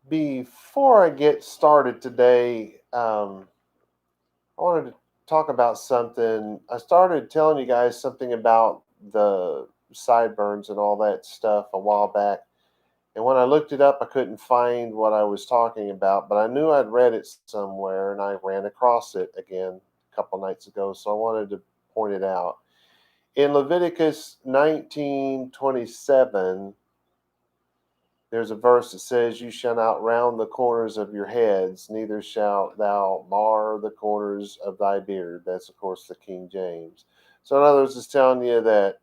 Before I get started today, I wanted to talk about something. I started telling you guys something about the sideburns and all that stuff a while back. And when I looked it up, I couldn't find what I was talking about, but I knew I'd read it somewhere and I ran across it again a couple nights ago. So I wanted to point it out. In Leviticus 19:27, there's a verse that says, "You shall not round the corners of your heads, neither shalt thou mar the corners of thy beard." That's, of course, the King James. So, in other words, it's telling you that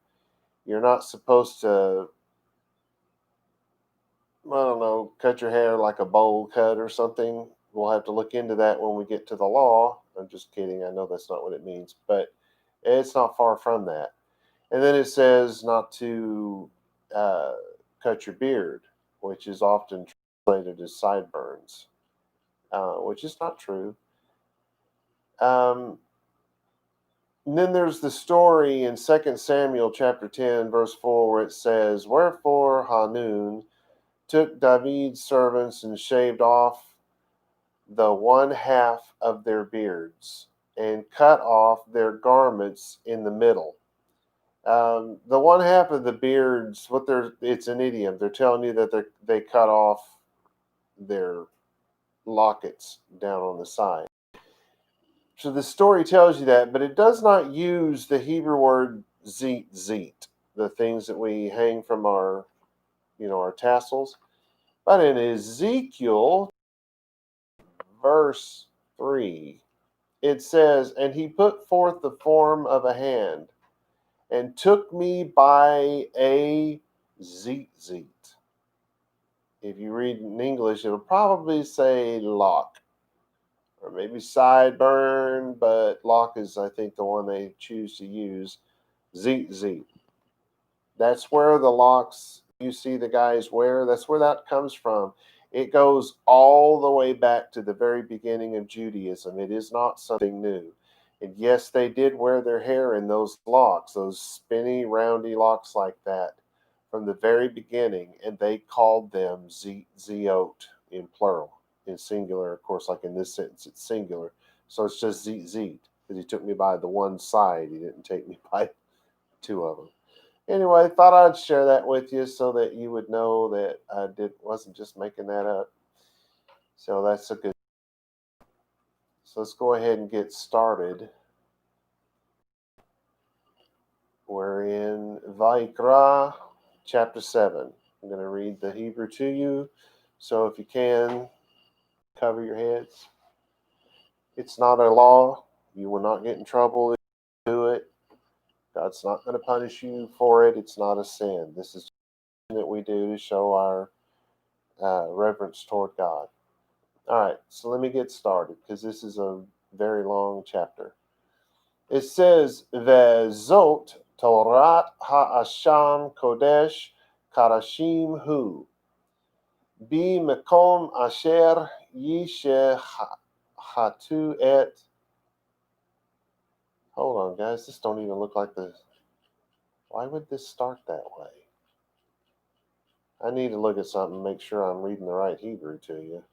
you're not supposed to, I don't know, cut your hair like a bowl cut or something. We'll have to look into that when we get to the law. I'm just kidding. I know that's not what it means, but it's not far from that. And then it says not to uh, cut your beard, which is often translated as sideburns, which is not true. Um, and then there's the story in 2 Samuel chapter 10, verse 4, where it says, "Wherefore Hanun took David's servants and shaved off the one half of their beards and cut off their garments in the middle." The one half of the beards, it's an idiom. They're telling you that they cut off their lockets down on the side. So the story tells you that, but it does not use the Hebrew word zit, the things that we hang from our tassels. But in Ezekiel verse 3, it says, "And he put forth the form of a hand, and took me by a zit." If you read in English, it'll probably say lock, or maybe sideburn, but lock is, I think, the one they choose to use. Zit. That's where the locks you see the guys wear, that's where that comes from. It goes all the way back to the very beginning of Judaism. It is not something new. And yes, they did wear their hair in those locks, those spinny, roundy locks like that from the very beginning, and they called them ziot in plural. In singular, of course, like in this sentence, it's singular. So it's just zit, because he took me by the one side. He didn't take me by two of them. Anyway, I thought I'd share that with you so that you would know that I wasn't just making that up. So that's a good. So let's go ahead and get started. We're in Vayikra chapter 7. I'm going to read the Hebrew to you. So if you can, cover your heads. It's not a law. You will not get in trouble if you do it. God's not going to punish you for it. It's not a sin. This is something that we do to show our reverence toward God. All right, so let me get started because this is a very long chapter. It says, "Vezot Torat ha'asham kodesh karashim hu bi mekom asher yishehatu et." Hold on, guys. This don't even look like the. Why would this start that way? I need to look at something and make sure I'm reading the right Hebrew to you.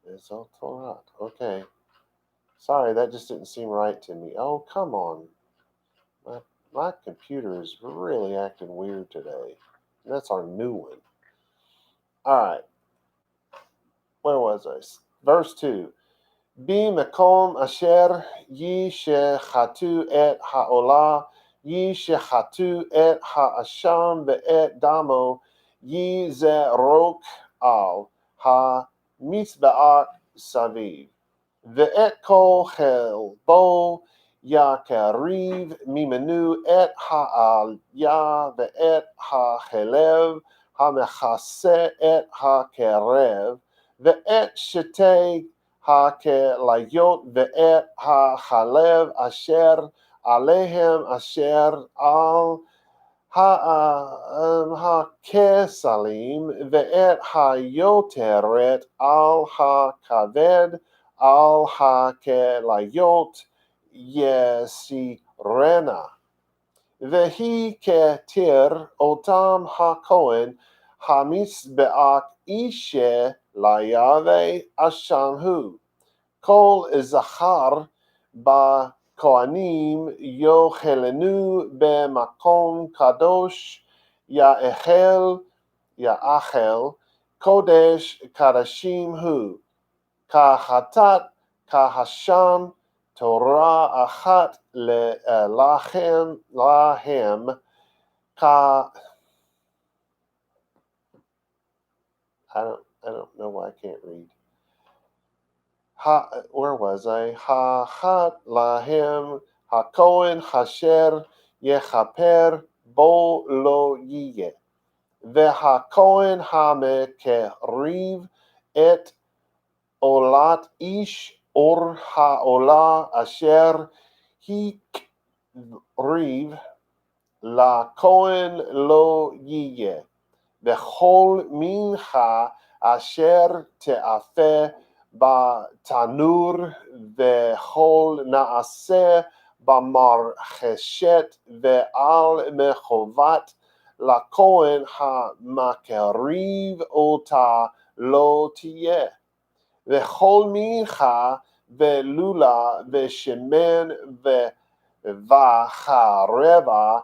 Vezot Torat. Okay. Sorry, that just didn't seem right to me. Oh, come on. My computer is really acting weird today. That's our new one. All right. Where was I? Verse 2. Bi mekom asher yishechatu et ha'olah, yishechatu et ha'asham ve'et damo, yizerok al ha'mitzba'at saviv. Ve'et kol chelbo Yakariv mimenu et ha'alya ve'et ha'chelev ha'mechase et ha'kerev ve'et shetei ha'kelayot ve'et ha'chalev asher alehem asher al ha'kesalim ve'et ha'yoteret al ha'kaved al ha'kelayot Yesirena. Vehi ketir otam hakohen המזבח אישה ליהווה אשם הוא. כל זכר בכהנים יאכלנו במקום קדוש יאכל קודש קדשים הוא. כחטאת כהשם תורה אחת להם I don't know why I can't read. Where was I? Hachat lahem hakohen hasher yechaper bo lo yiyeh. והכהן המקריב את עולת איש אור העולה אשר הקריב לכהן לא יהיה. וכל מנחה אשר תאפה בתנור וכל נעשה במרחשת ועל מחובת לכהן המקריב אותה לא תהיה. וכל מנחה ולולה ושמן וחרבה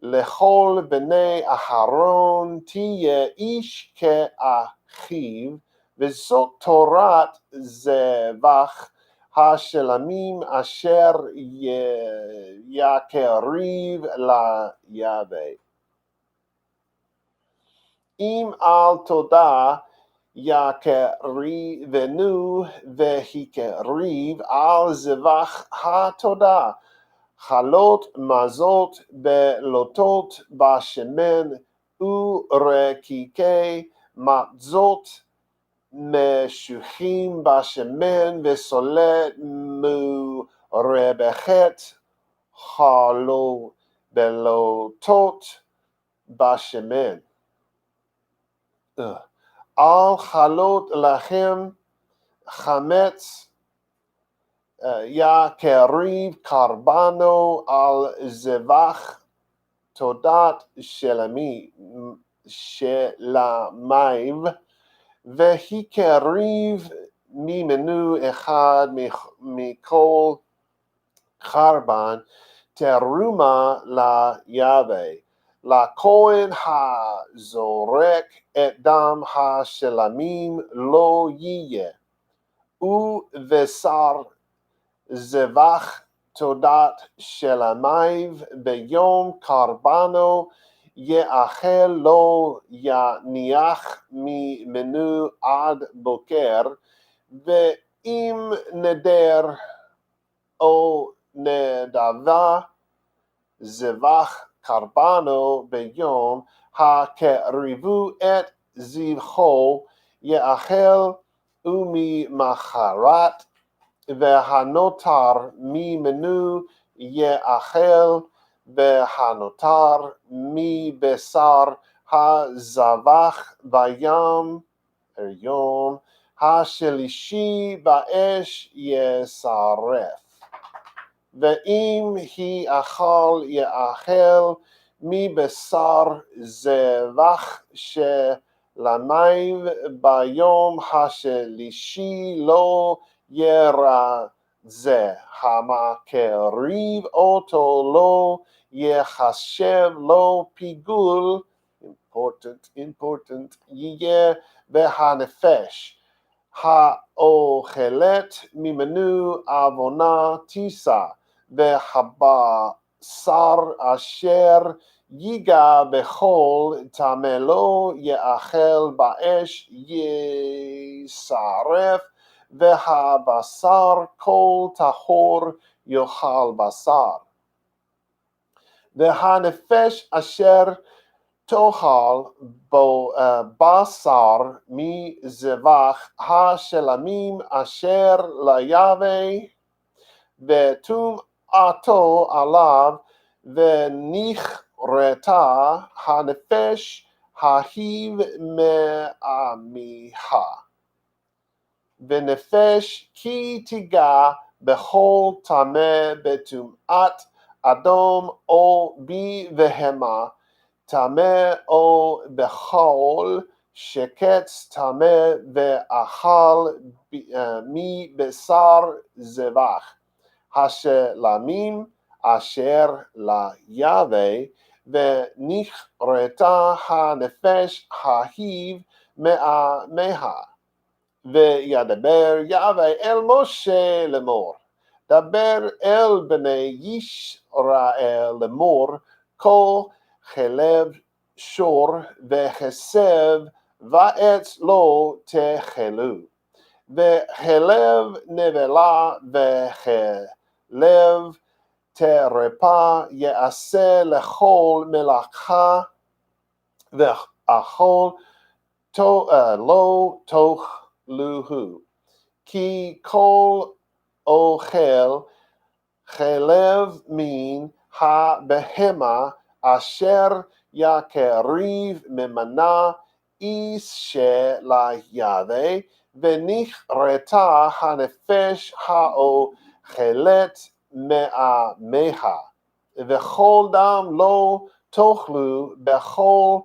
לכל בני אהרון תהיה איש כאחיו, וזאת תורת זבח השלמים אשר יקריב ליהווה. אם על תודה יקריבנו והקריב על זבח התודה, חלות מזות בלוטות בשמן ורקיקי מצות משוחים בשמן וסולת מורבכת חלו בלוטות בשמן. על חלות לכם חמץ יקריב קרבנו על זבח תודת שלמיו, והקריב ממנו אחד מכל קרבן תרומה ליהווה. לכהן הזורק את דם השלמים לא יהיה, ובשר זבח תודת שלמיו ביום קרבנו יאכל לא יניח ממנו עד בוקר, ואם נדר או נדבה זבח קרבנו ביום הקריבו את זבחו יאכל, וממחרת והנותר ממנו יאכל, והנותר מבשר הזבח ביום השלישי באש ישרף. ואם היא אכל יאכל מבשר זבח שלמיו ביום השלישי לא ירזה, המקריב אותו לא יחשב לו פיגול, important, יהיה, והנפש האוכלת ממנו עוונה תישא, והבשר אשר ייגע בכל טמא לא יאכל באש ישרף, והבשר כל טהור יאכל בשר. והנפש אשר תאכל בשר מזבח השלמים אשר ליהווה, וטומאתו עליו, ונכרתה הנפש ההיא מעמיה. ונפש כי תיגע בכל טמא בטומאת אדום או בבהמה, טמא או בחול, שקץ טמא ואכל מבשר זבח. השלמים אשר ליהווה, ונכרתה הנפש ההיא מעמיה. וידבר יהווה אל משה לאמור, דבר אל בני ישראל לאמור, כל חלב שור וכסב ועץ לא תאכלו, וחלב נבלה וחלב תרפה יעשה לכל מלאכה, ואכול לא תאכלוהו, כי כל אוכל חלב מן הבהמה אשר יקריב ממנה איש ליהווה, ונכרתה הנפש האוכלת מעמיה, וכל דם לא תאכלו בכל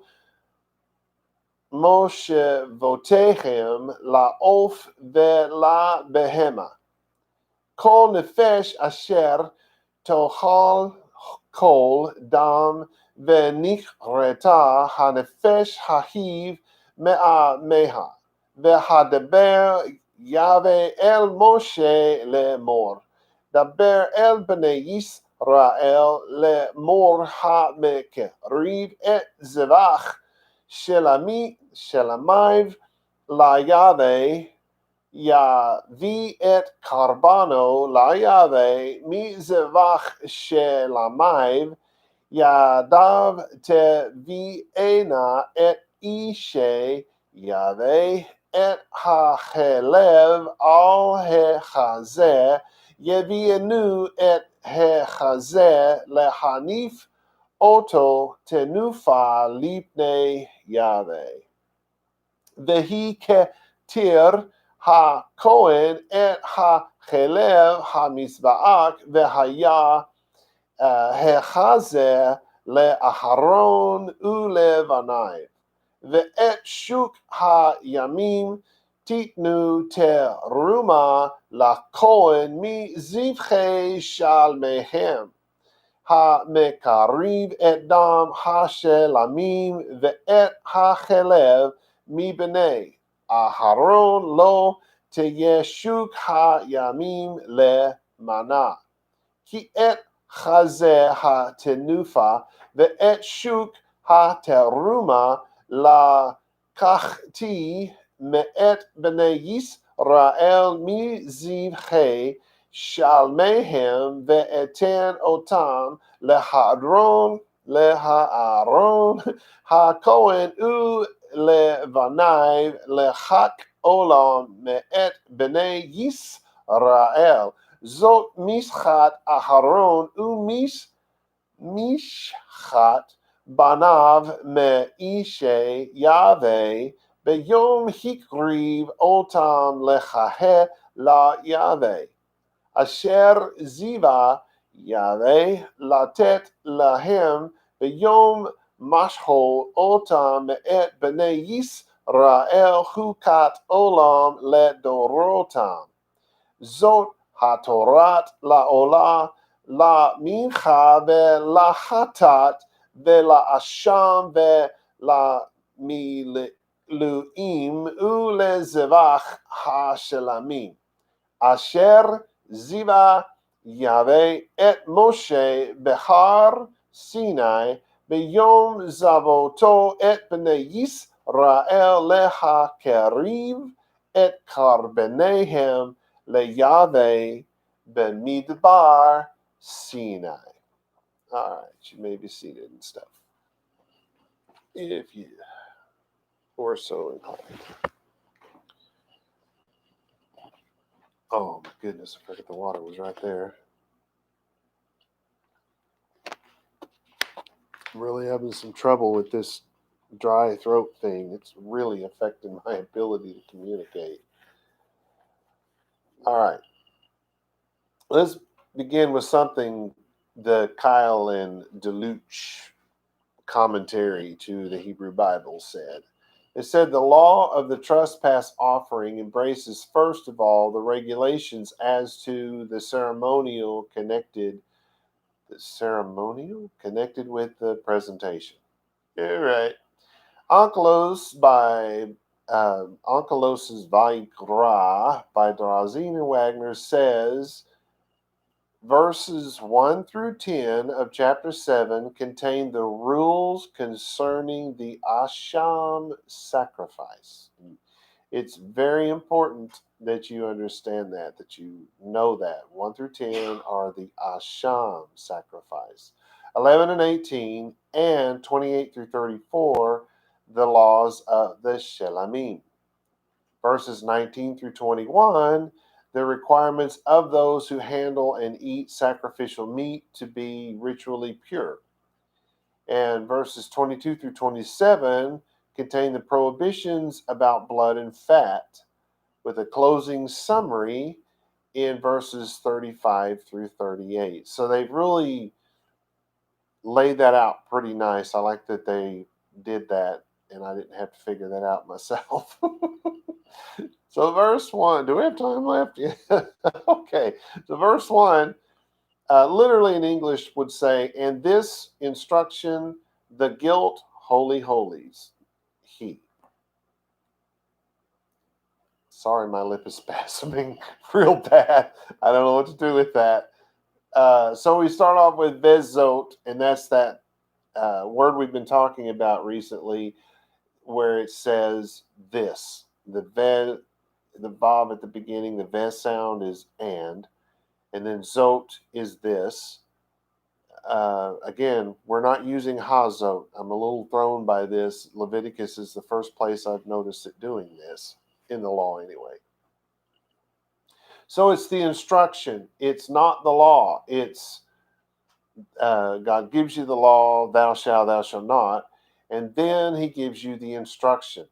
מושבותיכם לעוף ולבהמה. כל נפש אשר תאכל כל דם, ונכרתה הנפש ההיא מעמיה. והדבר יהווה אל משה לאמור, דבר אל בני ישראל לאמור, המקריב את זבח שלמיו ליהווה, יביא את קרבנו ליהווה מזבח שלמיו, ידיו תביאנה את אישי יהווה, את החלב על החזה, יביאנו את החזה להניף אותו תנופה לפני יהווה. והיא כתיר הכהן את החלב המזבח, והיה החזה לאהרון ולבניו. ואת שוק הימים תיתנו תרומה לכהן מזבחי שלמיהם, המקריב את דם השלמים ואת החלב מבני אהרון, לא תהיה שוק הימים למנה. כי את חזה התנופה ואת שוק התרומה לקחתי מאת בני ישראל מזבחי שלמיהם, ואתן אותם לאהרון הכהן ולבניו לחק עולם מאת בני ישראל. זאת משחת אהרון ומשחת בניו מאישי יהווה, ביום הקריב אותם לכהה ליהווה, אשר זיווה יהווה לתת להם ביום משחו אותם מאת בני ישראל חוקת עולם לדורותם. זאת התורת לעולה, למנחה ולחטאת ולאשם ולמילואים ולזבח השלמים, אשר זיווה יהווה את משה בהר סיני ביום זבותו את בני ישראל להקריב את קרבניהם ליהווה במדבר Sinai. All right, you may be seated and stuff, if you were so inclined. Oh my goodness, I forgot the water was right there. I'm really having some trouble with this dry throat thing. It's really affecting my ability to communicate. All right. Let's begin with something that Kyle and Deluch commentary to the Hebrew Bible said. It said the law of the trespass offering embraces, first of all, the regulations as to the ceremonial connected with the presentation. You're right. Onkelos Onkelos's Vayikra by Drazin and Wagner says verses 1 through 10 of chapter 7 contain the rules concerning the Asham sacrifice. It's very important that you understand that you know that. 1 through 10 are the Asham sacrifice. 11 and 18 and 28 through 34, the laws of the Shelamim. Verses 19 through 21, the requirements of those who handle and eat sacrificial meat to be ritually pure. And verses 22 through 27 contain the prohibitions about blood and fat, with a closing summary in verses 35 through 38. So they've really laid that out pretty nice. I like that they did that, and I didn't have to figure that out myself. So verse 1, do we have time left? Yeah. Okay. So verse 1, literally in English would say, and this instruction, the guilt, holy holies, he. Sorry, my lip is spasming real bad. I don't know what to do with that. So we start off with vezot, and that's that word we've been talking about recently, where it says this. The vav at the beginning, the vez sound is and then zot is this. Again, we're not using hazot. I'm a little thrown by this. Leviticus is the first place I've noticed it doing this, in the law anyway. So it's the instruction. It's not the law. It's God gives you the law, thou shalt not, and then he gives you the instruction.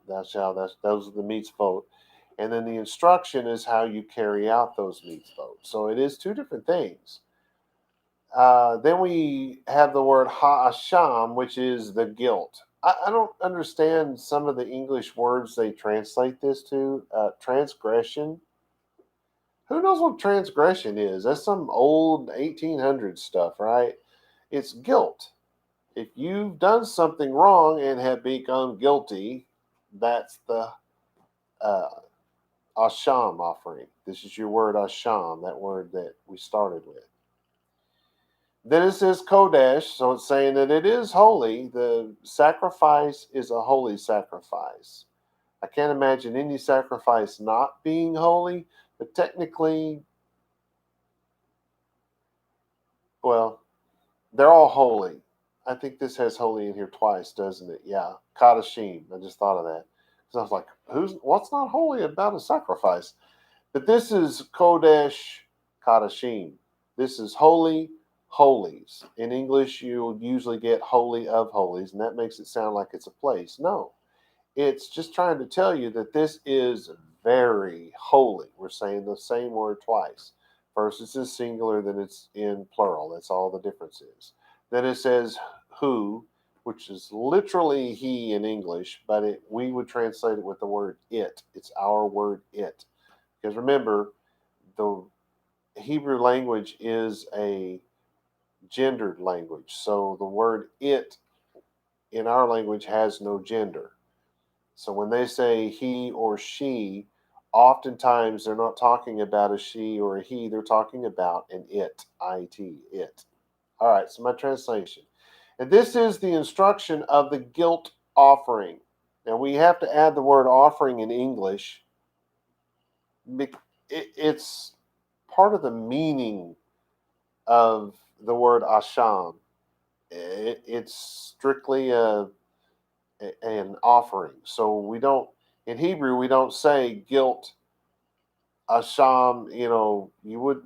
Thou shalt, those are the mitzvot. And then the instruction is how you carry out those mitzvot. So it is two different things. Then we have the word ha'asham, which is the guilt. I don't understand some of the English words they translate this to. Transgression. Who knows what transgression is? That's some old 1800s stuff, right? It's guilt. If you've done something wrong and have become guilty, that's the asham offering. This is your word asham, that word that we started with. Then it says kodesh, so it's saying that it is holy. The sacrifice is a holy sacrifice. I can't imagine any sacrifice not being holy, but technically, well, they're all holy. I think this has holy in here twice, doesn't it? Yeah, kadashim. I just thought of that. So I was like, what's not holy about a sacrifice? But this is kodesh kadashim. This is holy holies. In English, you'll usually get holy of holies, and that makes it sound like it's a place. No, it's just trying to tell you that this is very holy. We're saying the same word twice. First it's in singular, then it's in plural. That's all the difference is. Then it says who, which is literally he in English, but we would translate it with the word it. It's our word it. Because remember, the Hebrew language is a gendered language. So the word it in our language has no gender. So when they say he or she, oftentimes they're not talking about a she or a he, they're talking about an it, it, it. All right, so my translation. And this is the instruction of the guilt offering. Now we have to add the word offering in English. It's part of the meaning of the word asham. It's strictly an offering. So we don't, in Hebrew, we don't say guilt asham. You would,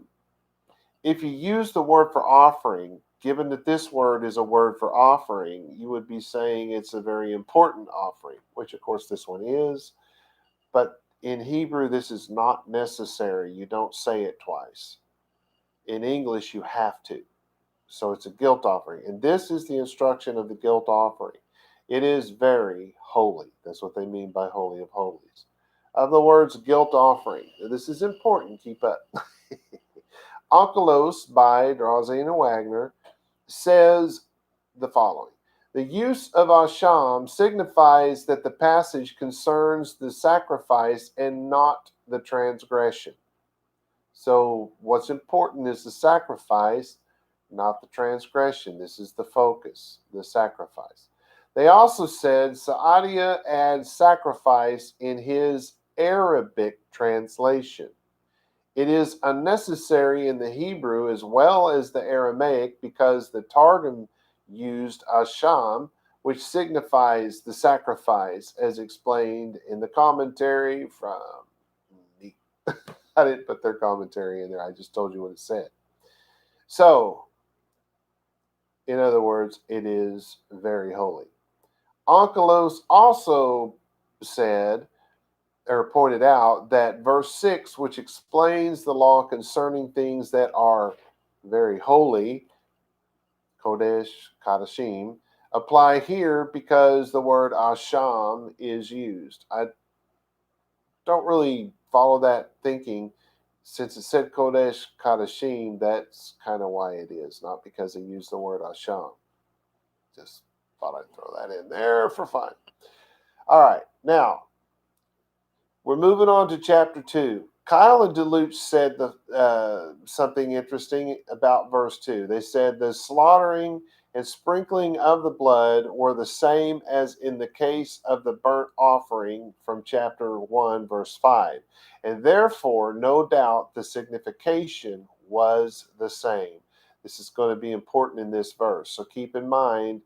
if you use the word for offering, given that this word is a word for offering, you would be saying it's a very important offering, which of course this one is. But in Hebrew, this is not necessary. You don't say it twice. In English, you have to. So it's a guilt offering. And this is the instruction of the guilt offering. It is very holy. That's what they mean by Holy of Holies. Of the words guilt offering. This is important. Keep up. Onkelos by Drauzina Wagner says the following. The use of Asham signifies that the passage concerns the sacrifice and not the transgression. So what's important is the sacrifice, not the transgression. This is the focus, the sacrifice. They also said Saadia adds sacrifice in his Arabic translation. It is unnecessary in the Hebrew as well as the Aramaic because the Targum used Asham, which signifies the sacrifice, as explained in the commentary from me. I didn't put their commentary in there. I just told you what it said. So, in other words, it is very holy. Onkelos also said, or pointed out, that verse 6, which explains the law concerning things that are very holy, Kodesh, Kadashim, apply here because the word Asham is used. I don't really follow that thinking. Since it said Kodesh, Kadashim, that's kind of why it is, not because they used the word Asham. Just thought I'd throw that in there for fun. All right, now, we're moving on to chapter 2. Kyle and Deluch said something interesting about verse 2. They said the slaughtering and sprinkling of the blood were the same as in the case of the burnt offering from chapter 1, verse 5. And therefore, no doubt, the signification was the same. This is going to be important in this verse. So keep in mind,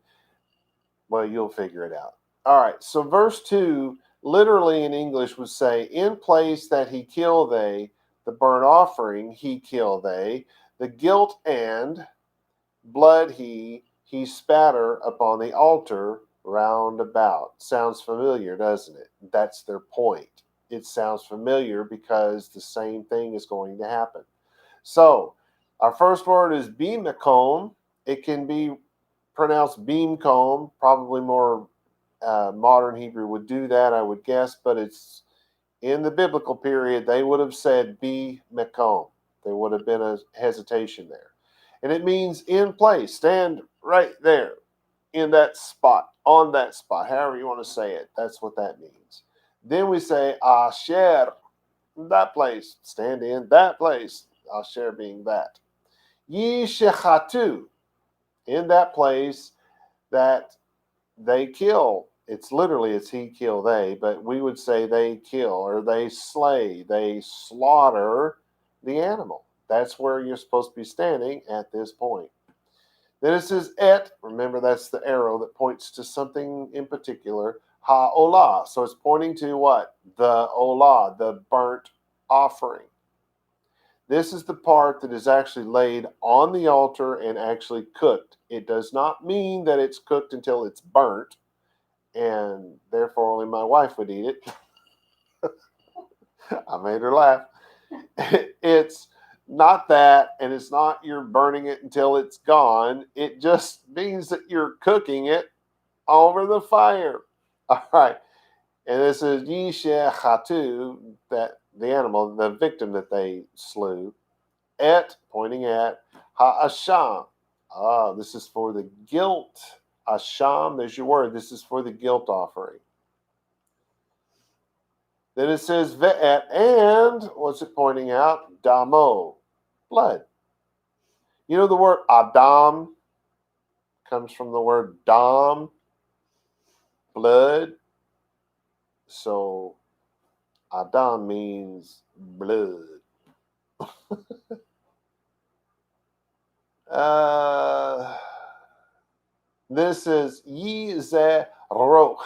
well, you'll figure it out. All right, so verse 2 literally in English would say, in place that he kill they, the burnt offering he kill they, the guilt and blood he spatter upon the altar round about. Sounds familiar, doesn't it? That's their point. It sounds familiar because the same thing is going to happen. So, our first word is bimakom. It can be pronounced beamcomb, probably more modern Hebrew would do that, I would guess, but it's in the biblical period, they would have said be mekom. There would have been a hesitation there. And it means in place, stand right there, in that spot, on that spot, however you want to say it. That's what that means. Then we say asher, that place, stand in that place, asher being that. Ye shechatu, in that place that they kill. It's literally, it's he kill they, but we would say they kill or they slay, they slaughter the animal. That's where you're supposed to be standing at this point. Then it says et, remember that's the arrow that points to something in particular, ha-olah. So it's pointing to what? The olah, the burnt offering. This is the part that is actually laid on the altar and actually cooked. It does not mean that it's cooked until it's burnt, and therefore only my wife would eat it. I made her laugh. It's not that, and it's not you're burning it until it's gone. It just means that you're cooking it over the fire. All right. And this is Yisheh Chatu, that the animal, the victim that they slew. Et, pointing at, Ha'asham. This is for the guilt. Asham, there's your word. This is for the guilt offering. Then it says Ve'et, and what's it pointing out? Damo, blood. You know the word Adam comes from the word dam, blood. So Adam means blood. This is Yizroch,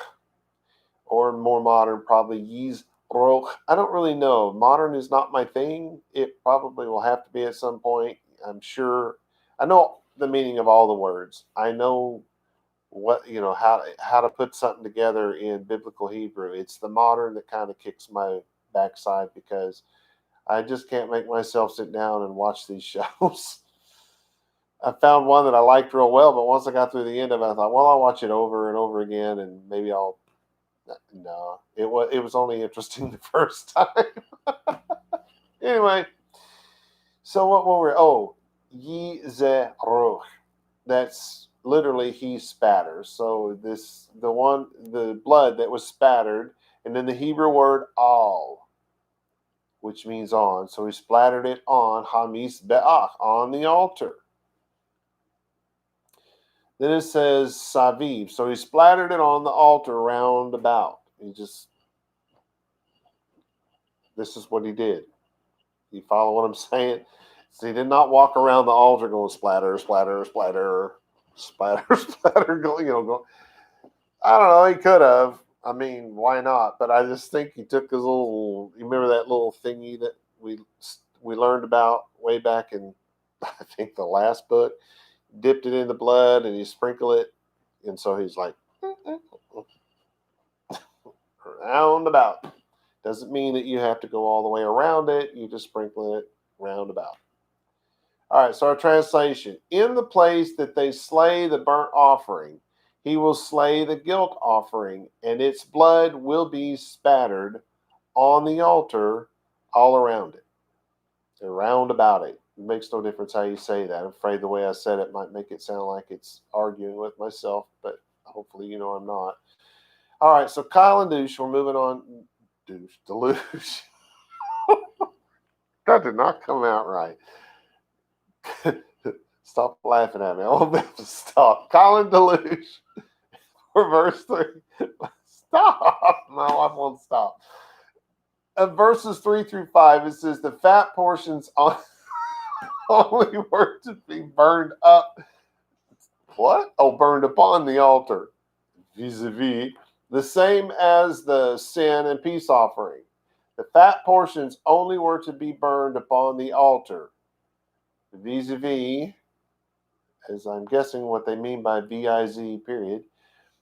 or more modern, probably Yizroch. I don't really know. Modern is not my thing. It probably will have to be at some point. I'm sure. I know the meaning of all the words. I know what, how to put something together in biblical Hebrew. It's the modern that kind of kicks my backside because I just can't make myself sit down and watch these shows. I found one that I liked real well, but once I got through the end of it, I thought, well, I'll watch it over and over again, and maybe I'll. No, it was only interesting the first time. Anyway, so what were we? Oh, Yisrael. That's literally he spatters. So the blood that was spattered, and then the Hebrew word al, which means on. So he splattered it on Hamis Be'ach, on the altar. Then it says Saviv. So he splattered it on the altar round about. This is what he did. You follow what I'm saying? So he did not walk around the altar going splatter, splatter, splatter, splatter, splatter. Go. I don't know. He could have. I mean, why not? But I just think he took his little. You remember that little thingy that we learned about way back in, I think, the last book. Dipped it in the blood and you sprinkle it, and so he's like roundabout. Doesn't mean that you have to go all the way around it. You just sprinkle it roundabout. All right. So our translation: in the place that they slay the burnt offering, he will slay the guilt offering, and its blood will be spattered on the altar all around it, and round about it. It makes no difference how you say that. I'm afraid the way I said it might make it sound like it's arguing with myself, but hopefully you know I'm not. All right, so Kyle and Douche, we're moving on. Deluge. That did not come out right. Stop laughing at me. I won't be able to stop. Colin Deluge for verse 3. Stop. No, I won't stop. Verses 3 through 5, it says the fat portions only were to be burned up. What? Oh, burned upon the altar. Vis-a-vis. The same as the sin and peace offering. The fat portions only were to be burned upon the altar. Vis-a-vis, as I'm guessing what they mean by V-I-Z, period.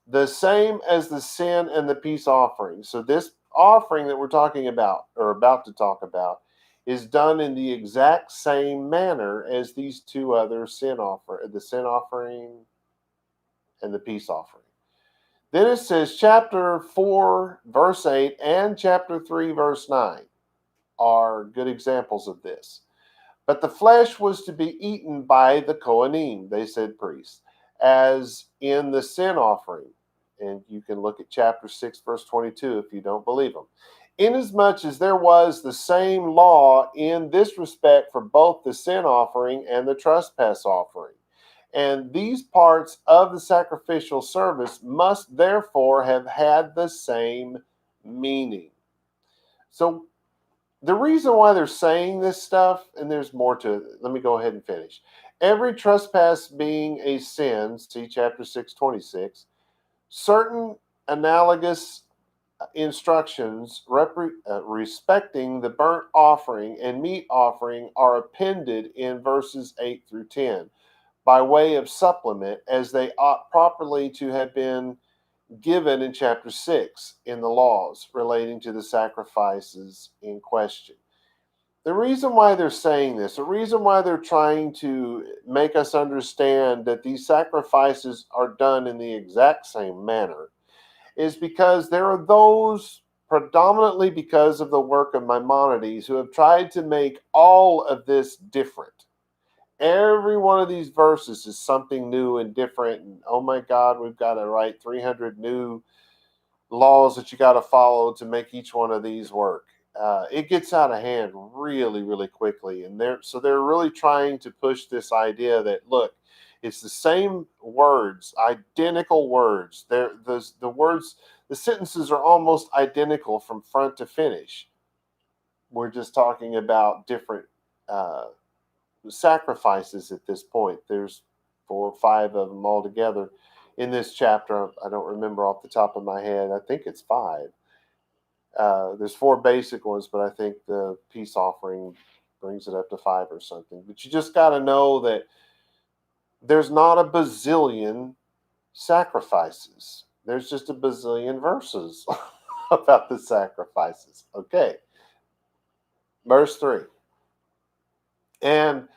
The same as the sin and the peace offering. So this offering that we're talking about, or about to talk about, is done in the exact same manner as these two other the sin offering and the peace offering. Then it says chapter 4, verse 8, and chapter 3, verse 9 are good examples of this. But the flesh was to be eaten by the Kohanim, they said priests, as in the sin offering. And you can look at chapter 6, verse 22 if you don't believe them. Inasmuch as there was the same law in this respect for both the sin offering and the trespass offering. And these parts of the sacrificial service must therefore have had the same meaning. So the reason why they're saying this stuff, and there's more to it, let me go ahead and finish. Every trespass being a sin, see chapter 6:26, certain analogous instructions respecting the burnt offering and meat offering are appended in verses 8 through 10 by way of supplement, as they ought properly to have been given in chapter 6 in the laws relating to the sacrifices in question. The reason why they're saying this, the reason why they're trying to make us understand that these sacrifices are done in the exact same manner, is because there are those, predominantly because of the work of Maimonides, who have tried to make all of this different. Every one of these verses is something new and different. And oh my God, we've got to write 300 new laws that you got to follow to make each one of these work. It gets out of hand really, really quickly. And they're really trying to push this idea that, look, it's the same words, identical words. The words, the sentences are almost identical from front to finish. We're just talking about different sacrifices at this point. There's 4 or 5 of them all together in this chapter. I don't remember off the top of my head. I think it's 5. There's 4 basic ones, but I think the peace offering brings it up to 5 or something. But you just got to know that there's not a bazillion sacrifices. There's just a bazillion verses about the sacrifices. Okay. Verse 3. And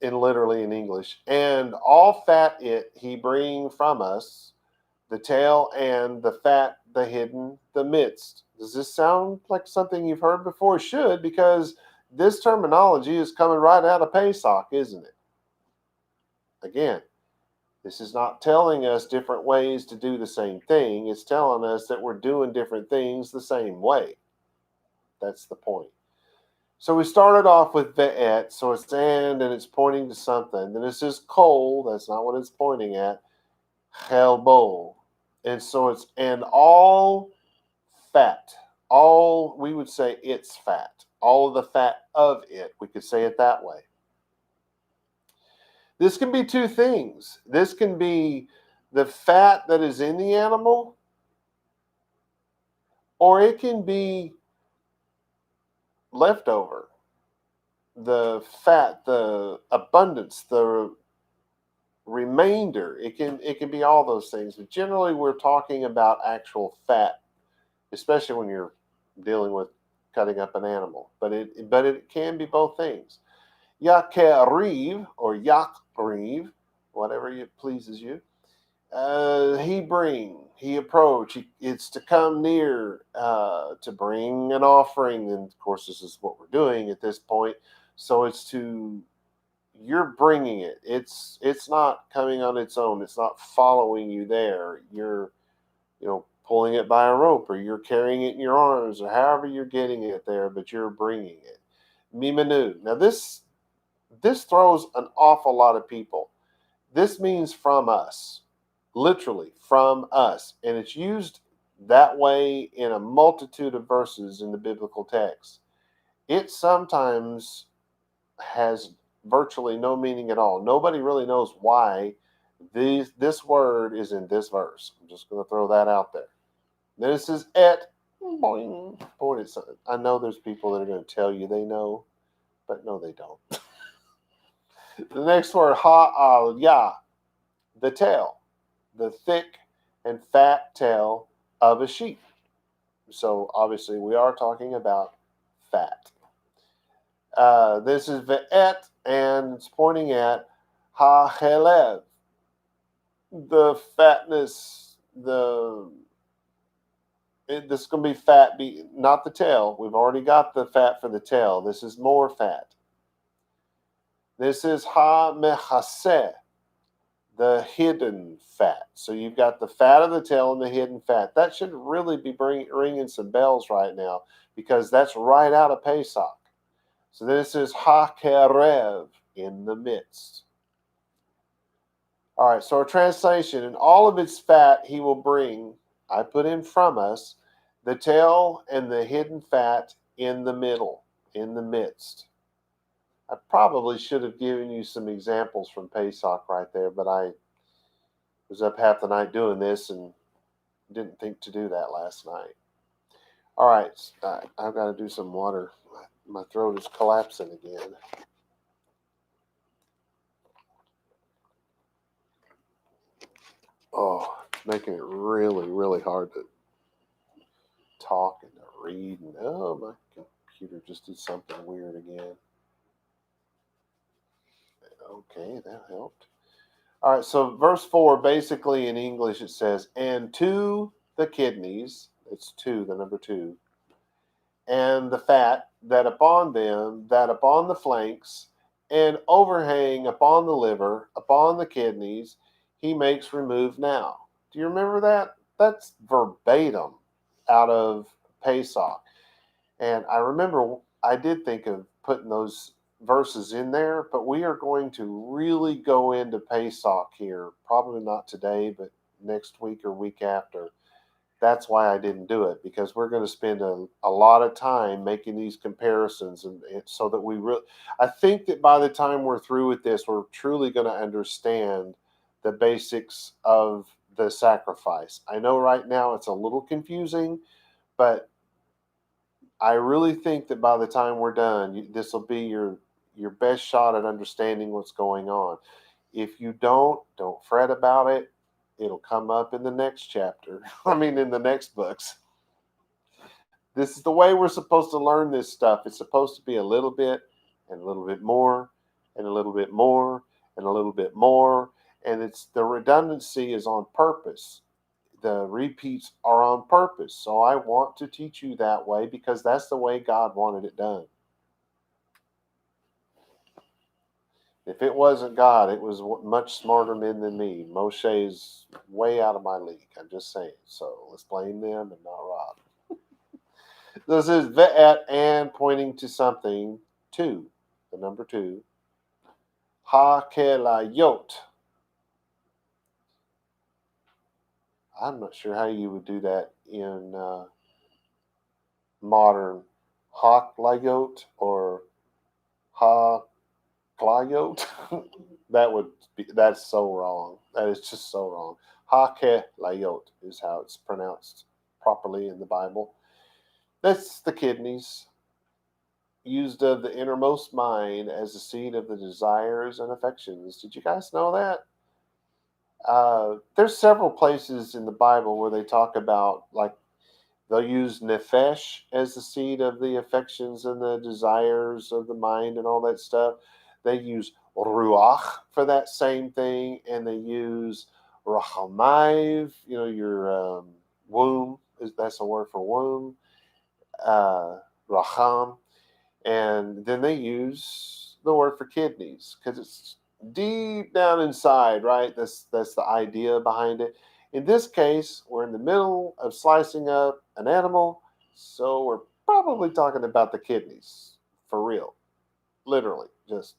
literally in English. And all fat he bring from us, the tail and the fat, the hidden, the midst. Does this sound like something you've heard before? It should, because this terminology is coming right out of Pesach, isn't it? Again, this is not telling us different ways to do the same thing. It's telling us that we're doing different things the same way. That's the point. So we started off with ve'et, so it's and it's pointing to something. Then it says kol, that's not what it's pointing at. Chelbo. And so it's and all fat. All, we would say it's fat. All of the fat of it. We could say it that way. This can be two things. This can be the fat that is in the animal, or it can be leftover. The fat, the abundance, the remainder. It can be all those things. But generally we're talking about actual fat, especially when you're dealing with cutting up an animal. But it can be both things. Yakeriv or yakriv, whatever pleases you. He approach. It's to come near, to bring an offering, and of course this is what we're doing at this point. So you're bringing it. It's not coming on its own. It's not following you there. You're pulling it by a rope, or you're carrying it in your arms, or however you're getting it there, but you're bringing it. Mimenu. Now this throws an awful lot of people. This means from us, literally from us. And it's used that way in a multitude of verses in the biblical text. It sometimes has virtually no meaning at all. Nobody really knows why this word is in this verse. I'm just going to throw that out there. Then it says et. Boing. Boy, I know there's people that are going to tell you they know, but no, they don't. The next word, ha'al-yah, the tail, the thick and fat tail of a sheep. So obviously we are talking about fat. This is ve'et, and it's pointing at ha'chelev, the fatness, this is going to be fat, not the tail. We've already got the fat for the tail. This is more fat. This is ha-mechaseh, the hidden fat. So you've got the fat of the tail and the hidden fat. That should really be ringing some bells right now, because that's right out of Pesach. So this is ha-kerev, in the midst. All right, so our translation, and all of its fat he will bring, I put in from us, the tail and the hidden fat in the middle, in the midst. I probably should have given you some examples from Pesach right there, but I was up half the night doing this and didn't think to do that last night. All right, I've got to do some water. My throat is collapsing again. Oh, it's making it really, really hard to talk and to read. And oh, my computer just did something weird again. Okay, that helped. All right, so verse 4, basically in English it says, and to the kidneys, it's two, the number 2, and the fat that upon them, that upon the flanks, and overhang upon the liver, upon the kidneys, he makes remove now. Do you remember that? That's verbatim out of Pesach. And I remember I did think of putting those verses in there, but we are going to really go into Pesach here. Probably not today, but next week or week after. That's why I didn't do it, because we're going to spend a lot of time making these comparisons, and so that we really, I think that by the time we're through with this, we're truly going to understand the basics of the sacrifice. I know right now it's a little confusing, but I really think that by the time we're done, this will be your best shot at understanding what's going on. If you don't fret about it. It'll come up in the next chapter. In the next books. This is the way we're supposed to learn this stuff. It's supposed to be a little bit and a little bit more and a little bit more and a little bit more. And it's the redundancy is on purpose. The repeats are on purpose. So I want to teach you that way because that's the way God wanted it done. If it wasn't God, it was much smarter men than me. Moshe's way out of my league. I'm just saying. So let's blame them and not Rob. This is ve'et and pointing to something, two, the number two. Ha-kelayot. I'm not sure how you would do that in modern ha-klayot or ha-klayot. That's so wrong. That is just so wrong. Ha-kelayot is how it's pronounced properly in the Bible. That's the kidneys, used of the innermost mind as the seat of the desires and affections. Did you guys know that? There's several places in the Bible where they talk about, like, they'll use nefesh as the seat of the affections and the desires of the mind and all that stuff. They use ruach for that same thing, and they use rachamaiv, your womb. That's a word for womb. Racham. And then they use the word for kidneys because it's deep down inside, right? That's the idea behind it. In this case, we're in the middle of slicing up an animal, so we're probably talking about the kidneys for real, literally. Just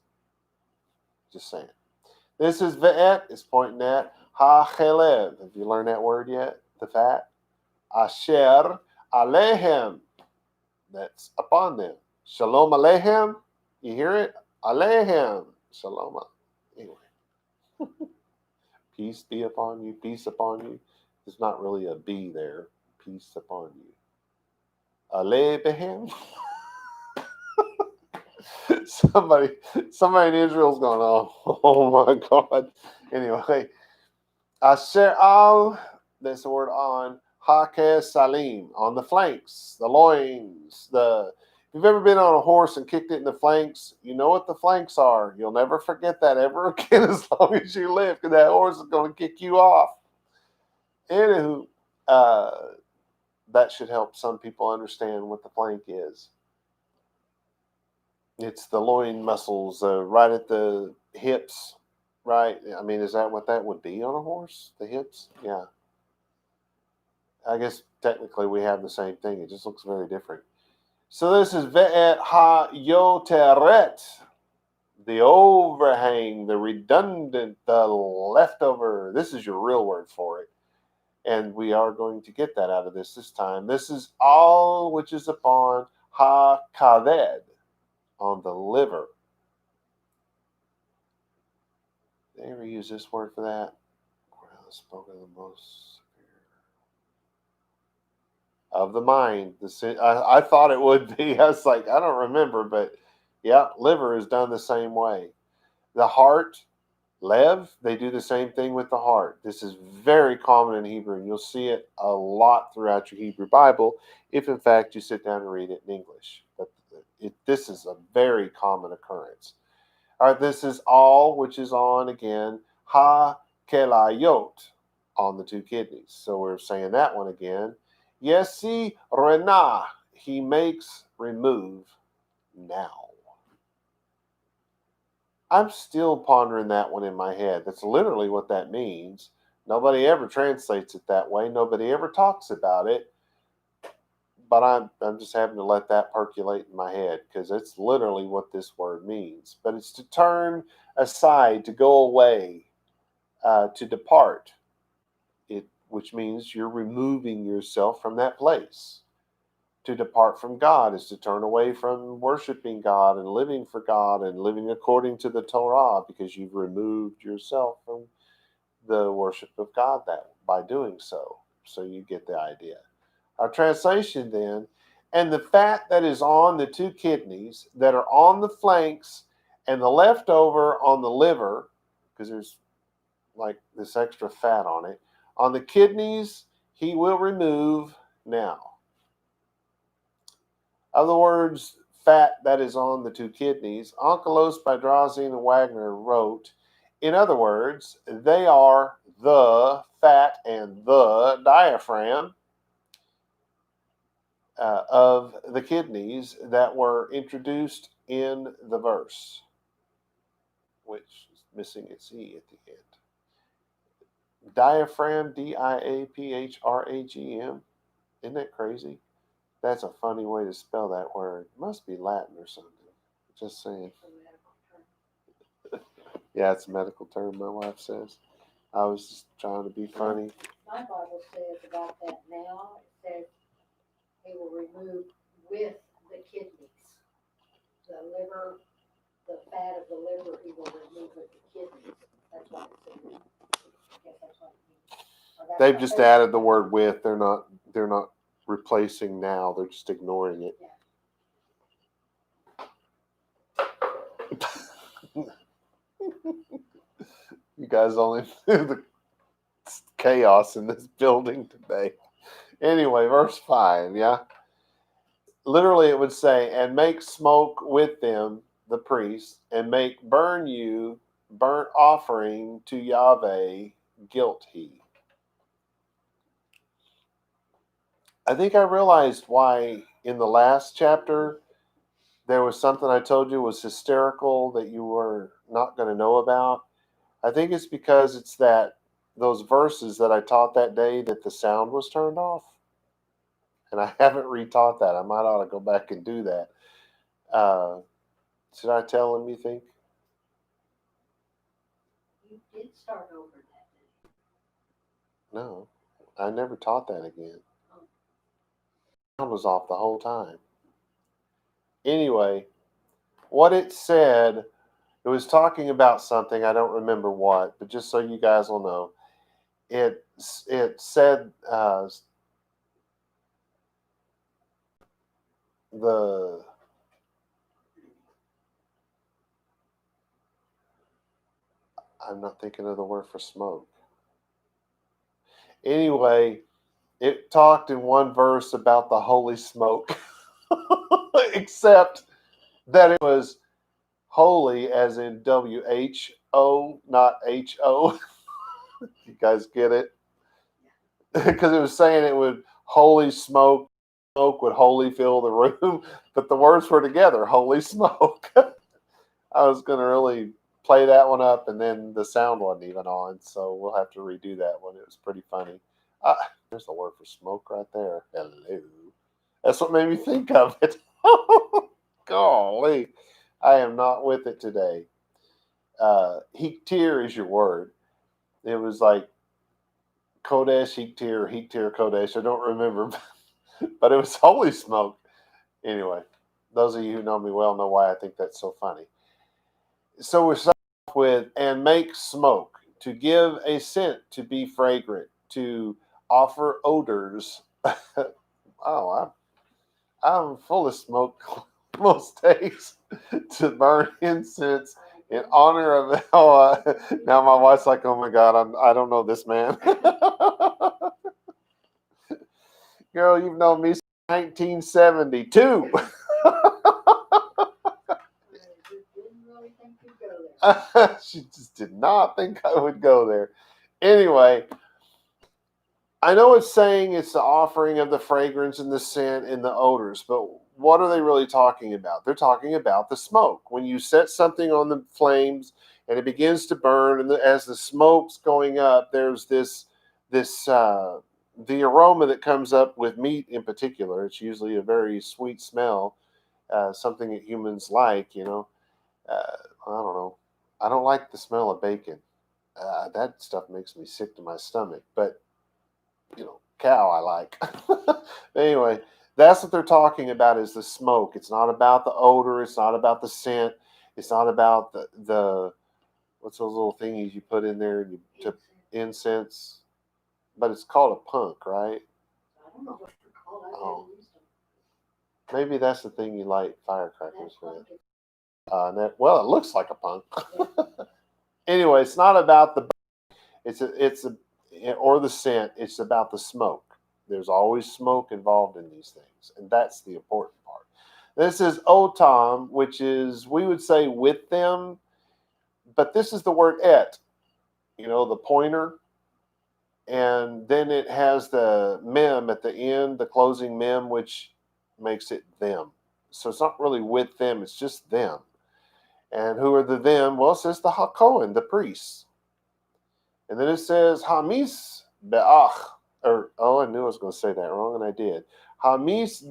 saying. This is ve'et. It's pointing at ha-chelev. Have you learned that word yet? The fat. Asher alehem. That's upon them. Shalom aleichem. You hear it? Aleichem. Shalom. Anyway. Peace be upon you. Peace upon you. There's not really a B there. Peace upon you. Aleichem. Somebody in Israel's going, oh my God. Anyway. Asher al. That's the word on. Hake salim, on the flanks, the loins. If you've ever been on a horse and kicked it in the flanks, you know what the flanks are. You'll never forget that ever again as long as you live, because that horse is going to kick you off. Anywho, that should help some people understand what the flank is. It's the loin muscles right at the hips, right? I mean, is that what that would be on a horse? The hips? Yeah. I guess technically we have the same thing. It just looks very different. So this is ve'et ha-yoteret, the overhang, the redundant, the leftover. This is your real word for it. And we are going to get that out of this time. This is all which is upon ha-kaved, on the liver. Did they ever use this word for that? Well, spoken the most of the mind. I thought it would be. I was like, I don't remember, but yeah, liver is done the same way. The heart, lev, they do the same thing with the heart. This is very common in Hebrew, and you'll see it a lot throughout your Hebrew Bible, if in fact you sit down and read it in English. But this is a very common occurrence. All right, this is all, which is on, again, ha-kelayot, on the two kidneys. So we're saying that one again. Yesi renah, he makes remove now. I'm still pondering that one in my head. That's literally what that means. Nobody ever translates it that way. Nobody ever talks about it. But I'm just having to let that percolate in my head because it's literally what this word means. But it's to turn aside, to go away, to depart. Which means you're removing yourself from that place. To depart from God is to turn away from worshiping God and living for God and living according to the Torah, because you've removed yourself from the worship of God by doing so. So you get the idea. Our translation then, and the fat that is on the two kidneys that are on the flanks and the leftover on the liver, because there's like this extra fat on it, on the kidneys, he will remove now. Other words, fat that is on the two kidneys. Onkelos by Drauzine and Wagner wrote, in other words, they are the fat and the diaphragm of the kidneys that were introduced in the verse, which is missing its E at the end. Diaphragm, Diaphragm. Isn't that crazy? That's a funny way to spell that word. It must be Latin or something. Just saying. Yeah, it's a medical term, my wife says. I was just trying to be funny. My Bible says about that now, it says he will remove with the kidneys. The liver, the fat of the liver, he will remove with the kidneys. That's what it says. I guess that's what it means. They've just added the word with. They're not replacing now. They're just ignoring it. Yeah. You guys only knew the chaos in this building today. Anyway, verse 5, yeah? Literally it would say, and make smoke with them, the priests, and make burnt offering to Yahweh, guilt he. I think I realized why in the last chapter there was something I told you was hysterical that you were not going to know about. I think it's because it's those verses that I taught that day that the sound was turned off. And I haven't retaught that. I might ought to go back and do that. Should I tell him, you think? You did start over that day. No, I never taught that again. Sound was off the whole time. Anyway, what it said, it was talking about something, I don't remember what, but just so you guys will know, it said I'm not thinking of the word for smoke. Anyway, it talked in one verse about the holy smoke, except that it was holy as in WHO, not HO. You guys get it? Because it was saying it would holy smoke would wholly fill the room, but the words were together, holy smoke. I was going to really play that one up, and then the sound wasn't even on, so we'll have to redo that one. It was pretty funny. There's the word for smoke right there. Hello. That's what made me think of it. Golly, I am not with it today. Hiktir is your word. It was like Kodesh, Hiktir, Kodesh. I don't remember, but it was holy smoke. Anyway, those of you who know me well know why I think that's so funny. So we're starting off with, and make smoke, to give a scent, to be fragrant, to offer odors. I'm full of smoke most days. To burn incense in honor of now my wife's like, oh my God, I don't know this man. Girl, you've known me since 1972. She just did not think I would go there. Anyway, I know it's saying it's the offering of the fragrance and the scent and the odors, but what are they really talking about? They're talking about the smoke. When you set something on the flames and it begins to burn, and as the smoke's going up, there's this the aroma that comes up with meat in particular. It's usually a very sweet smell, something that humans like, you know. I don't know. I don't like the smell of bacon. That stuff makes me sick to my stomach. But, you know, cow I like. Anyway, that's what they're talking about is the smoke. It's not about the odor. It's not about the scent. It's not about the what's those little thingies you put in there to incense. But it's called a punk, right? I don't know what they're called. Oh. Maybe that's the thing you light firecrackers with. Well, it looks like a punk. Anyway, it's not about the or the scent. It's about the smoke. There's always smoke involved in these things, and that's the important part. This is otam, which is, we would say with them, but this is the word et, the pointer. And then it has the mem at the end, the closing mem, which makes it them. So it's not really with them, it's just them. And who are the them? Well, it says the HaKohen, the priests. And then it says Hamis Be'ach. I knew I was going to say that wrong, and I did. Hamis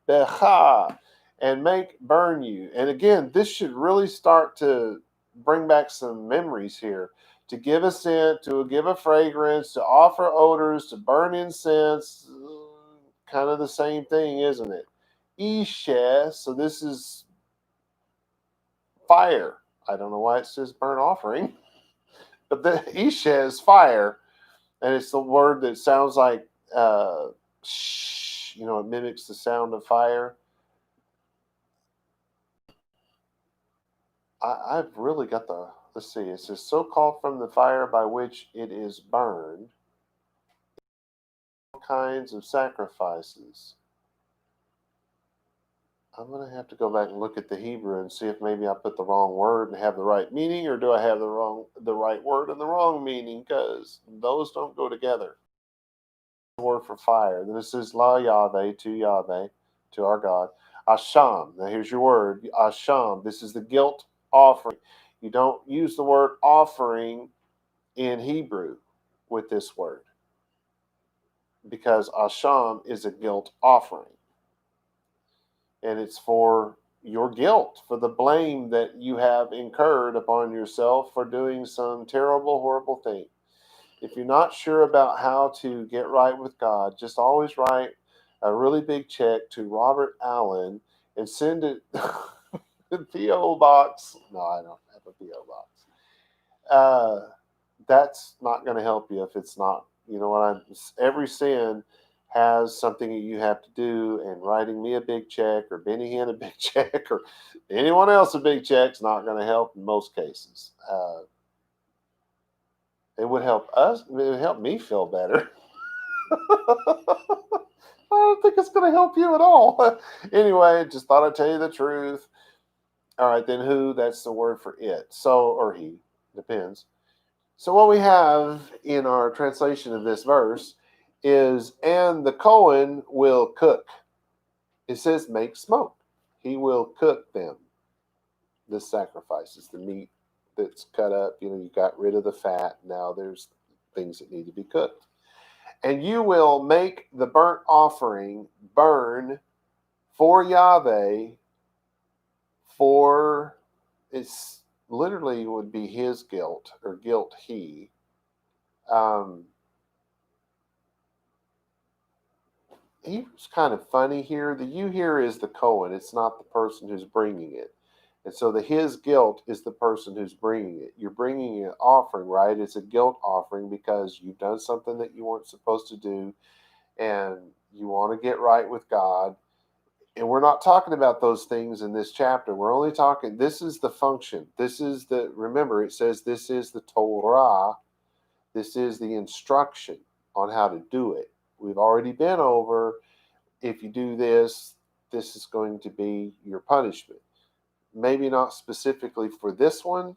Becha, and burn you. And again, this should really start to bring back some memories here. To give a scent, to give a fragrance, to offer odors, to burn incense. Kind of the same thing, isn't it? Ishes, so this is fire. I don't know why it says burnt offering, but the Ishes is fire. And it's the word that sounds like, shh, it mimics the sound of fire. I've really got let's see, it says, so called from the fire by which it is burned, all kinds of sacrifices. I'm going to have to go back and look at the Hebrew and see if maybe I put the wrong word and have the right meaning, or do I have the right word and the wrong meaning, because those don't go together. Word for fire. Then it says La Yahweh, to our God. Asham. Now here's your word. Asham. This is the guilt offering. You don't use the word offering in Hebrew with this word, because Asham is a guilt offering. And it's for your guilt, for the blame that you have incurred upon yourself for doing some terrible, horrible thing. If you're not sure about how to get right with God, just always write a really big check to Robert Allen and send it to P.O. Box. No, I don't have a P.O. Box. That's not going to help you if it's not, every sin has something that you have to do, and writing me a big check, or Benny Hinn a big check, or anyone else a big check is not going to help in most cases. It would help us. It would help me feel better. I don't think it's going to help you at all. Anyway, just thought I'd tell you the truth. All right, then who? That's the word for it. So, or he, depends. So what we have in our translation of this verse is, and the Cohen will cook. It says make smoke. He will cook them. The sacrifices, the meat that's cut up, you got rid of the fat. Now there's things that need to be cooked. And you will make the burnt offering burn for Yahweh, for it's literally would be his guilt, or guilt he. He was kind of funny here. The you here is the Cohen. It's not the person who's bringing it. And so the his guilt is the person who's bringing it. You're bringing an offering, right? It's a guilt offering because you've done something that you weren't supposed to do, and you want to get right with God. And we're not talking about those things in this chapter. We're only talking, this is the function. Remember, it says this is the Torah. This is the instruction on how to do it. We've already been over, if you do this, this is going to be your punishment. Maybe not specifically for this one.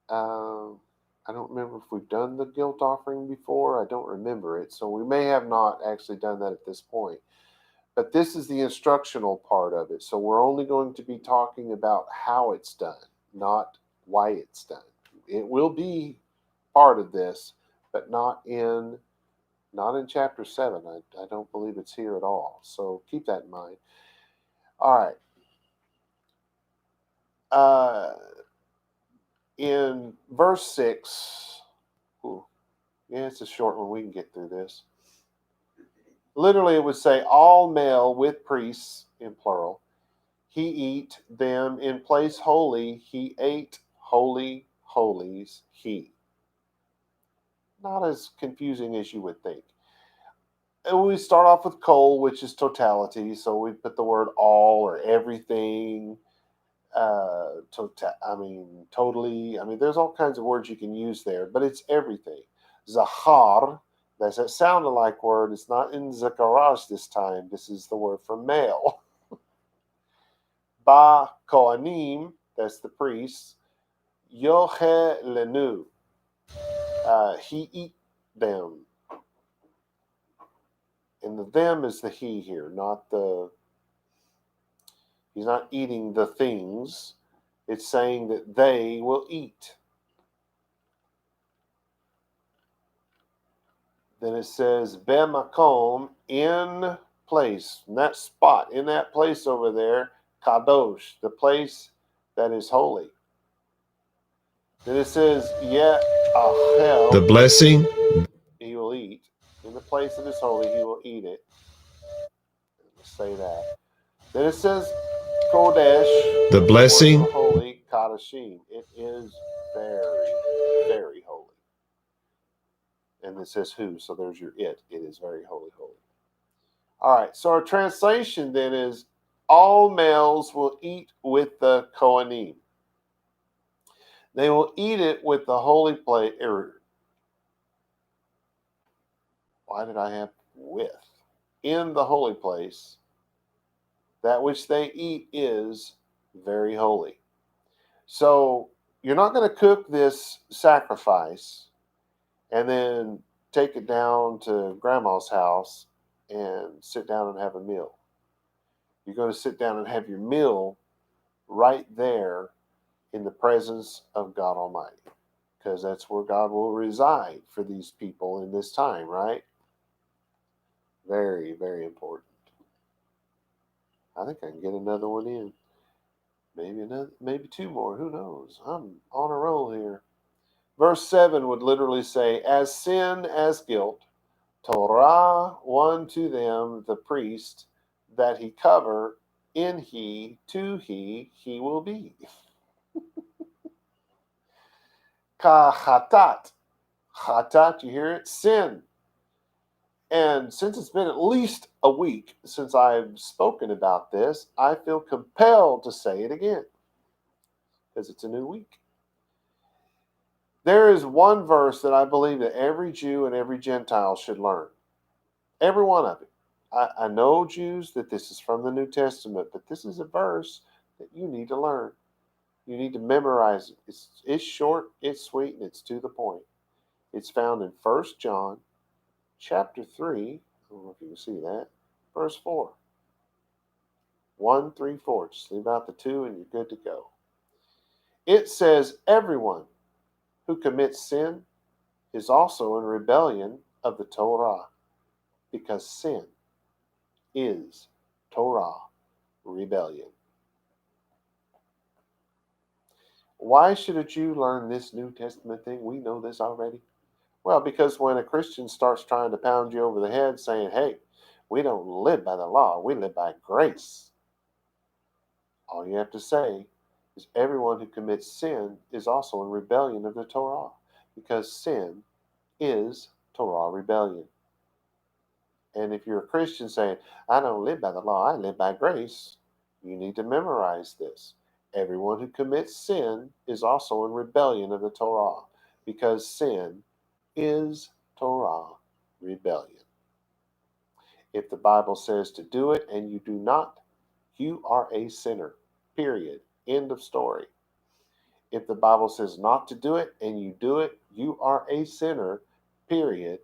I don't remember if we've done the guilt offering before. I don't remember it. So we may have not actually done that at this point. But this is the instructional part of it. So we're only going to be talking about how it's done, not why it's done. It will be part of this, but not in chapter 7. I don't believe it's here at all. So keep that in mind. All right. In verse 6, it's a short one. We can get through this. Literally, it would say, all male with priests, in plural, he eat them in place holy, he ate holy holies, he. Not as confusing as you would think. And we start off with kol, which is totality, so we put the word all or everything, totally. There's all kinds of words you can use there, but it's everything. Zahar, that's that sound-alike word. It's not in Zakarash this time. This is the word for male. ba kohanim, that's the priests, yohelenu, he eat them. And the them is the he here, not the, he's not eating the things. It's saying that they will eat. Then it says, Bemakom, in place, in that spot, in that place over there, Kadosh, the place that is holy. Then it says, Ahel, The blessing, he will eat. In the place that is holy, he will eat it. Let's say that. Then it says, Kodesh, the blessing, holy, Kadashim. It is very, very holy. And it says who, so there's your it. It is very holy, holy. All right, so our translation then is, all males will eat with the Kohanim. They will eat it with the holy plate. Why did I have with? In the holy place, that which they eat is very holy. So you're not going to cook this sacrifice and then take it down to grandma's house and sit down and have a meal. You're going to sit down and have your meal right there in the presence of God Almighty, because that's where God will reside for these people in this time, right? Very, very important. I think I can get another one in. Maybe two more. Who knows? I'm on a roll here. Verse 7 would literally say, as sin, as guilt, Torah, one to them, the priest, that he cover, in he, to he will be. Ka chatat. Chatat, you hear it? Sin. And since it's been at least a week since I've spoken about this, I feel compelled to say it again, because it's a new week. There is one verse that I believe that every Jew and every Gentile should learn. Every one of it. I know, Jews, that this is from the New Testament, but this is a verse that you need to learn. You need to memorize it. It's short, it's sweet, and it's to the point. It's found in 1 John chapter 3. I don't know if you can see that. Verse 4. 1, 3, 4. Just leave out the 2 and you're good to go. It says, everyone who commits sin is also in rebellion of the Torah, because sin is Torah, rebellion. Why should a Jew learn this New Testament thing? We know this already. Well, because when a Christian starts trying to pound you over the head saying, hey, we don't live by the law, we live by grace, all you have to say is everyone who commits sin is also in rebellion of the Torah, because sin is Torah rebellion. And if you're a Christian saying, I don't live by the law, I live by grace, you need to memorize this. Everyone who commits sin is also in rebellion of the Torah, because sin is Torah rebellion. If the Bible says to do it and you do not, you are a sinner. Period. End of story. If the Bible says not to do it and you do it, you are a sinner. Period.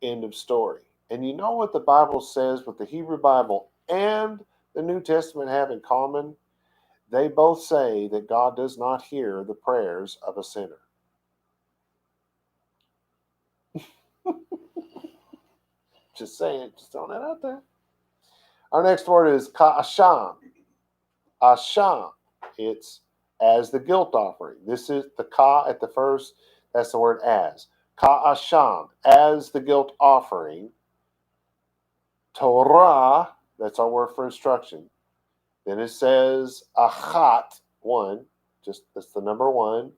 End of story. And you know what the Bible says, what the Hebrew Bible and the New Testament have in common? They both say that God does not hear the prayers of a sinner. Just saying, just throwing that out there. Our next word is ka'asham. Asham. It's as the guilt offering. This is the ka at the first. That's the word as. Ka'asham. As the guilt offering. Torah. That's our word for instruction. Then it says achat. One. Just that's the number one.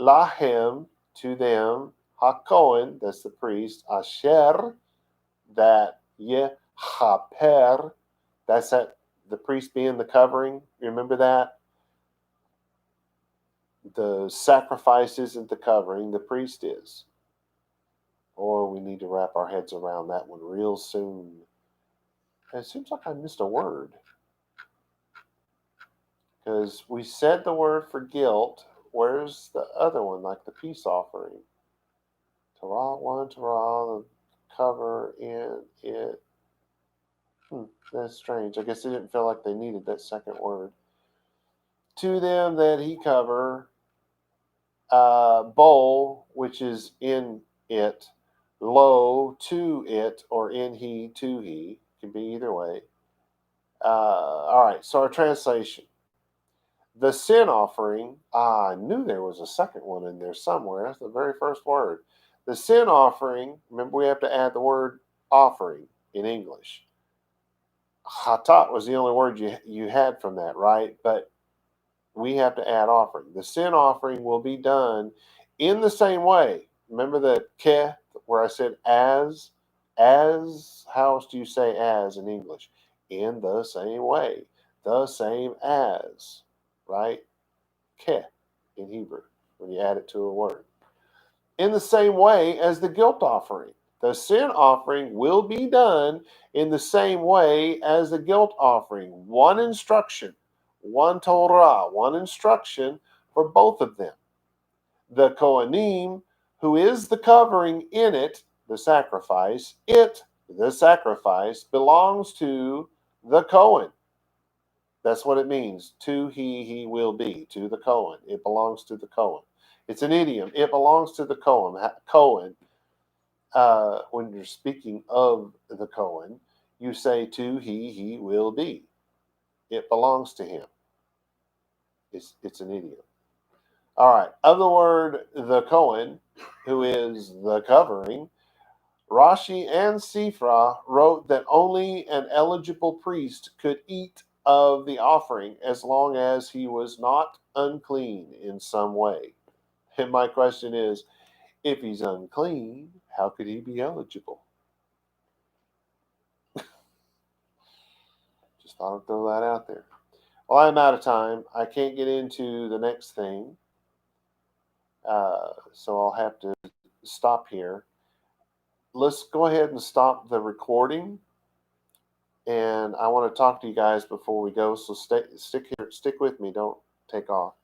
Lahem. To them. HaKohen. That's the priest. Asher. That yechaper. That's that. The priest being the covering. Remember that? The sacrifice isn't the covering, the priest is. Or we need to wrap our heads around that one real soon. It seems like I missed a word. Because we said the word for guilt. Where's the other one, like the peace offering? Torah, one Torah, the cover in it. That's strange. I guess they didn't feel like they needed that second word. To them that he cover, bowl, which is in it, lo, to it, or in he, to he. Can be either way. All right, so our translation. The sin offering, I knew there was a second one in there somewhere. That's the very first word. The sin offering, remember we have to add the word offering in English. Chatat was the only word you had from that, right? But we have to add offering. The sin offering will be done in the same way. Remember the ke, where I said as, how else do you say as in English? In the same way, the same as, right? Ke in Hebrew, when you add it to a word. In the same way as the guilt offering. The sin offering will be done in the same way as the guilt offering. One instruction, one Torah, one instruction for both of them. The Kohanim, who is the covering in it, the sacrifice, the sacrifice, belongs to the Kohen. That's what it means. To he will be. To the Kohen. It belongs to the Kohen. It's an idiom. It belongs to the Kohen. When you're speaking of the Kohen, you say to he will be. It belongs to him. It's an idiom. All right. Of the word the Kohen, who is the covering, Rashi and Sifra wrote that only an eligible priest could eat of the offering as long as he was not unclean in some way. And my question is, if he's unclean, how could he be eligible? Just thought I'd throw that out there. Well, I'm out of time. I can't get into the next thing. So I'll have to stop here. Let's go ahead and stop the recording. And I want to talk to you guys before we go. So stick with me. Don't take off.